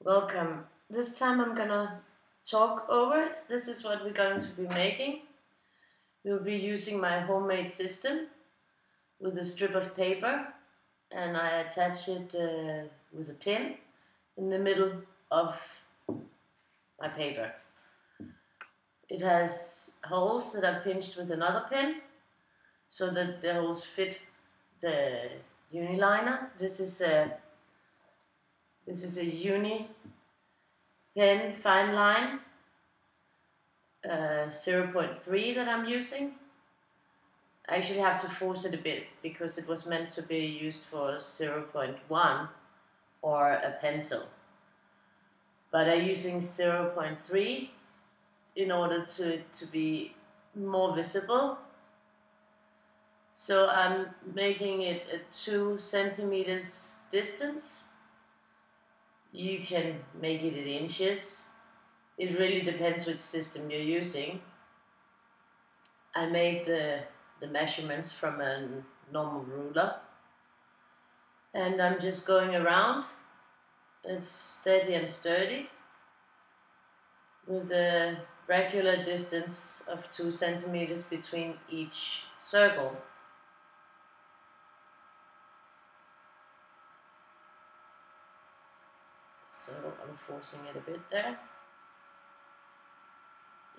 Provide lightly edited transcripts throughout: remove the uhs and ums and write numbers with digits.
Welcome. This time I'm gonna talk over it. This is what we're going to be making. We'll be using my homemade system with a strip of paper, and I attach it with a pin in the middle of my paper. It has holes that are pinched with another pin so that the holes fit the uniliner. This is a uni pen fine line 0.3 that I'm using. I actually have to force it a bit because it was meant to be used for 0.1 or a pencil. But I'm using 0.3 in order to be more visible. So I'm making it at 2 centimeters distance. You can make it in inches. It really depends which system you're using. I made the measurements from a normal ruler, and I'm just going around. It's steady and sturdy with a regular distance of 2 centimeters between each circle. So I'm forcing it a bit there.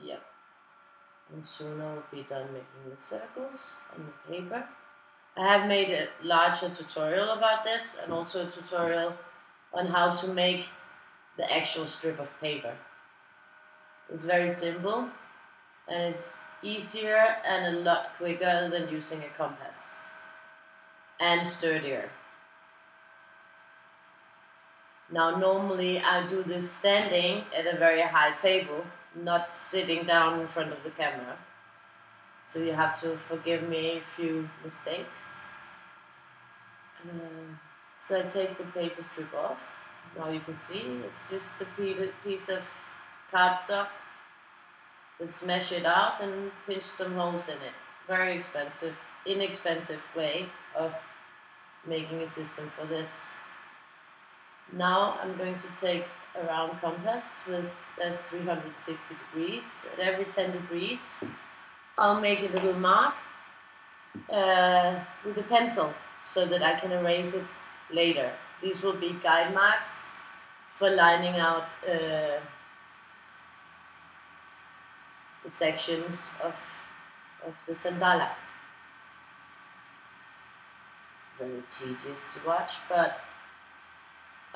Yep. And soon I will be done making the circles on the paper. I have made a larger tutorial about this, and also a tutorial on how to make the actual strip of paper. It's very simple, and it's easier and a lot quicker than using a compass, and sturdier. Now normally I do this standing at a very high table, not sitting down in front of the camera. So you have to forgive me a few mistakes. So I take the paper strip off. Now you can see it's just a piece of cardstock that's measured out and pinched some holes in it. Very inexpensive way of making a system for this. Now I'm going to take a round compass that's 360 degrees. At every 10 degrees I'll make a little mark with a pencil so that I can erase it later. These will be guide marks for lining out the sections of the zendala. Very tedious to watch, but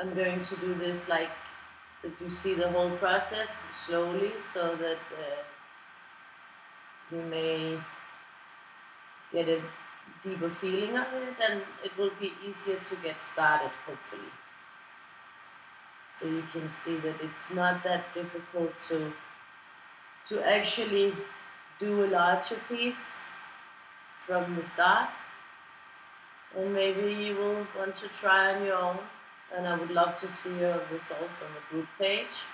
I'm going to do this like that you see the whole process slowly, so that you may get a deeper feeling of it, and it will be easier to get started, hopefully. So you can see that it's not that difficult to actually do a larger piece from the start, and maybe you will want to try on your own, and I would love to see your results on the group page.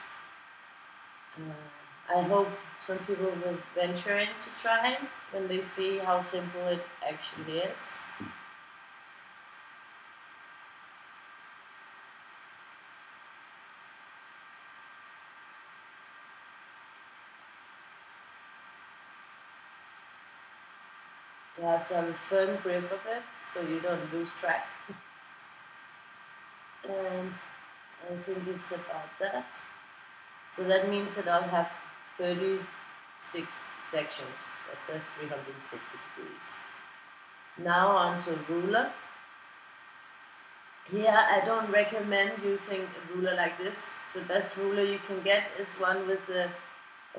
I hope some people will venture into trying when they see how simple it actually is. You have to have a firm grip of it so you don't lose track. And I think it's about that. So that means that I'll have 36 sections, as that's 360 degrees. Now onto a ruler. Here I don't recommend using a ruler like this. The best ruler you can get is one with a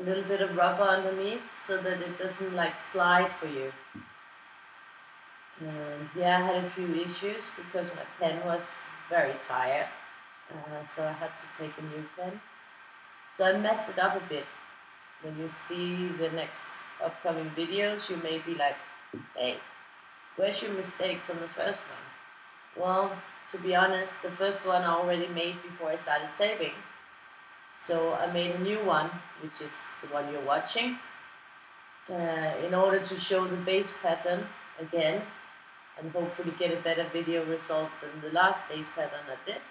little bit of rubber underneath, so that it doesn't like slide for you. And here I had a few issues because my pen was very tired, so I had to take a new pen. So I messed it up a bit. When you see the next upcoming videos, you may be like, hey, where's your mistakes on the first one? Well, to be honest, the first one I already made before I started taping. So I made a new one, which is the one you're watching, in order to show the base pattern again, and hopefully get a better video result than the last base pattern I did.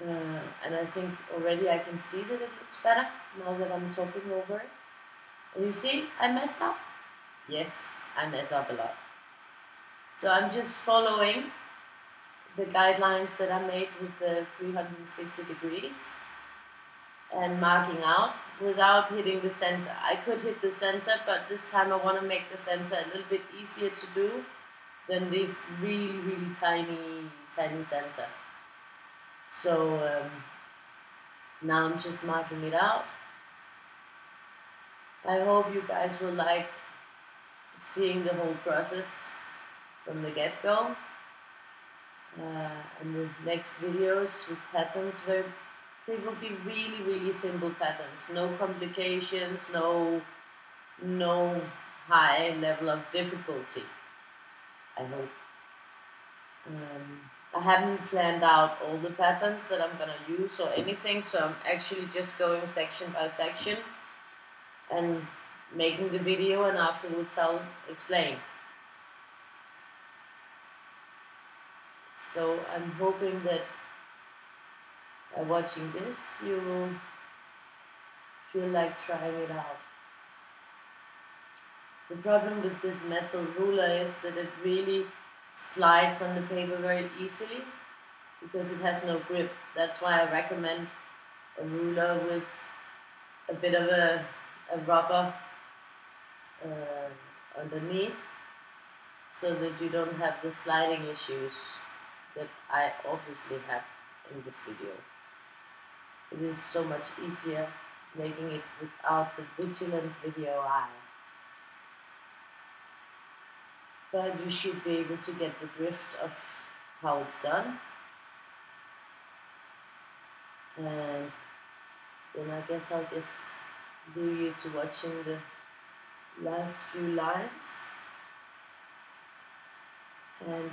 And I think already I can see that it looks better now that I'm talking over it. And you see, I messed up. Yes, I mess up a lot. So I'm just following the guidelines that I made with the 360 degrees and marking out without hitting the center. I could hit the center, but this time I want to make the center a little bit easier to do than this really, really tiny center. So now I'm just marking it out. I hope you guys will like seeing the whole process from the get-go. And the next videos with patterns, they will be really, really simple patterns. No complications, no high level of difficulty, I hope. I haven't planned out all the patterns that I'm gonna use or anything, so I'm actually just going section by section and making the video, and afterwards I'll explain. So I'm hoping that by watching this you will feel like trying it out. The problem with this metal ruler is that it really slides on the paper very easily because it has no grip. That's why I recommend a ruler with a bit of a rubber underneath, so that you don't have the sliding issues that I obviously had in this video. It is so much easier making it without the vigilant video eye. But you should be able to get the drift of how it's done. And then I guess I'll just leave you to watching the last few lines. And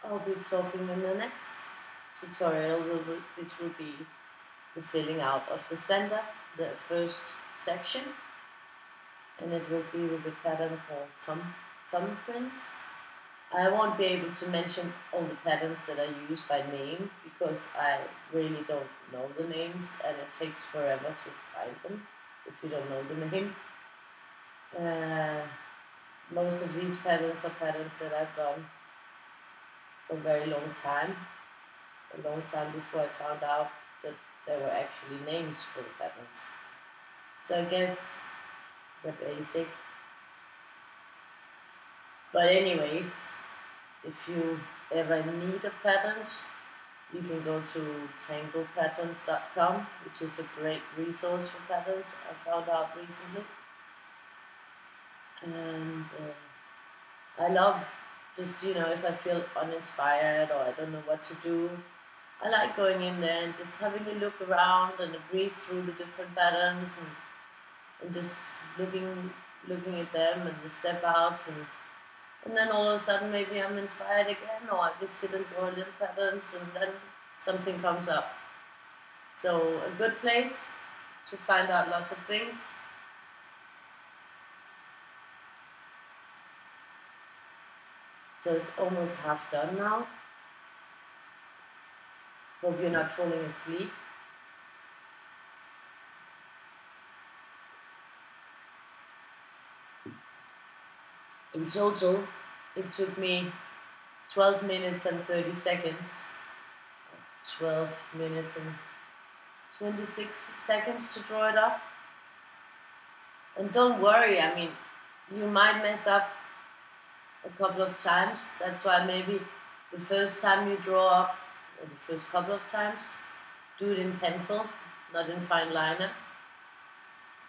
I'll be talking in the next tutorial, which will be the filling out of the center, the first section. And it will be with a pattern called thumbprints. I won't be able to mention all the patterns that I use by name because I really don't know the names, and it takes forever to find them if you don't know the name. Most of these patterns are patterns that I've done for a very long time before I found out that there were actually names for the patterns. So I guess the basic. But anyways, if you ever need of patterns, you can go to BasePattern.com, which is a great resource for patterns I found out recently. And I love just, if I feel uninspired or I don't know what to do, I like going in there and just having a look around and breeze through the different patterns and just looking at them and the step outs, and then all of a sudden maybe I'm inspired again, or I just sit and draw little patterns and then something comes up. So a good place to find out lots of things. So it's almost half done now. Hope you're not falling asleep. In total, it took me 12 minutes and 30 seconds. 12 minutes and 26 seconds to draw it up. And don't worry, I mean, you might mess up a couple of times. That's why maybe the first time you draw up, or the first couple of times, do it in pencil, not in fine liner.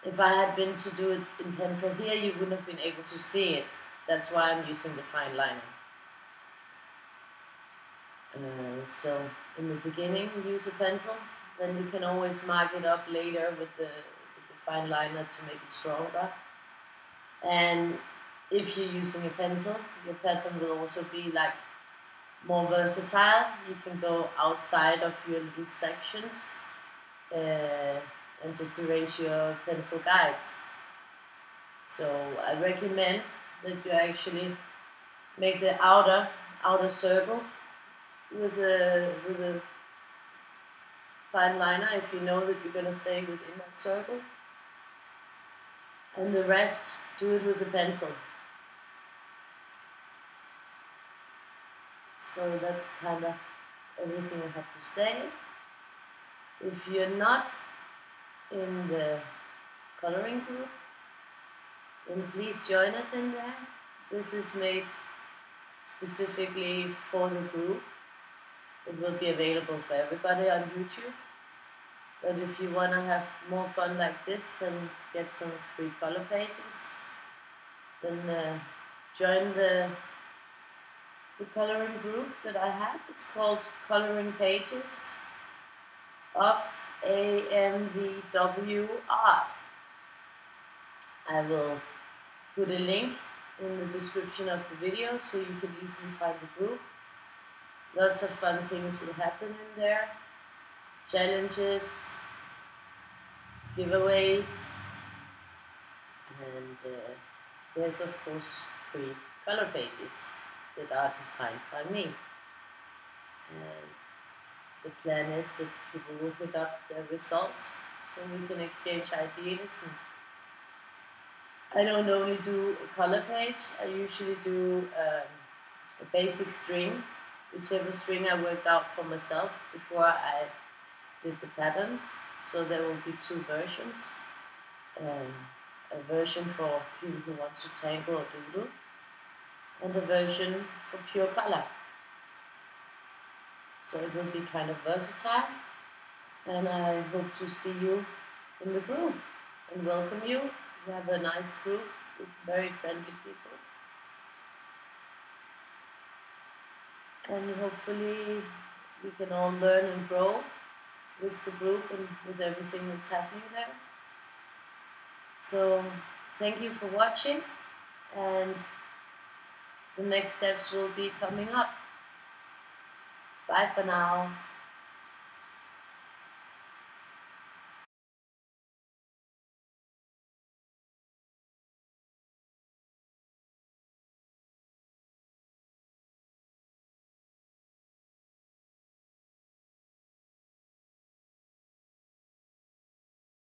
If I had been to do it in pencil here, you wouldn't have been able to see it. That's why I'm using the fine liner. So in the beginning, use a pencil. Then you can always mark it up later with the fine liner to make it stronger. And if you're using a pencil, your pattern will also be like more versatile. You can go outside of your little sections and just erase your pencil guides. So I recommend that you actually make the outer circle with a fine liner if you know that you're going to stay within that circle. And the rest, do it with a pencil. So that's kind of everything I have to say. If you're not in the coloring group, then please join us in there. This is made specifically for the group. It will be available for everybody on YouTube. But if you want to have more fun like this and get some free color pages, then join the coloring group that I have. It's called Coloring Pages of AMVW Art. I will put a link in the description of the video so you can easily find the group. Lots of fun things will happen in there. Challenges, giveaways, and there's of course free color pages that are designed by me. And the plan is that people will hit up their results so we can exchange ideas. And I don't only do a color page, I usually do a basic string, whichever string I worked out for myself before I did the patterns. So there will be two versions. A version for people who want to tangle or doodle, and a version for pure color. So it will be kind of versatile, and I hope to see you in the group and welcome you. We have a nice group with very friendly people, and hopefully we can all learn and grow with the group and with everything that's happening there. So thank you for watching, and the next steps will be coming up. Bye for now.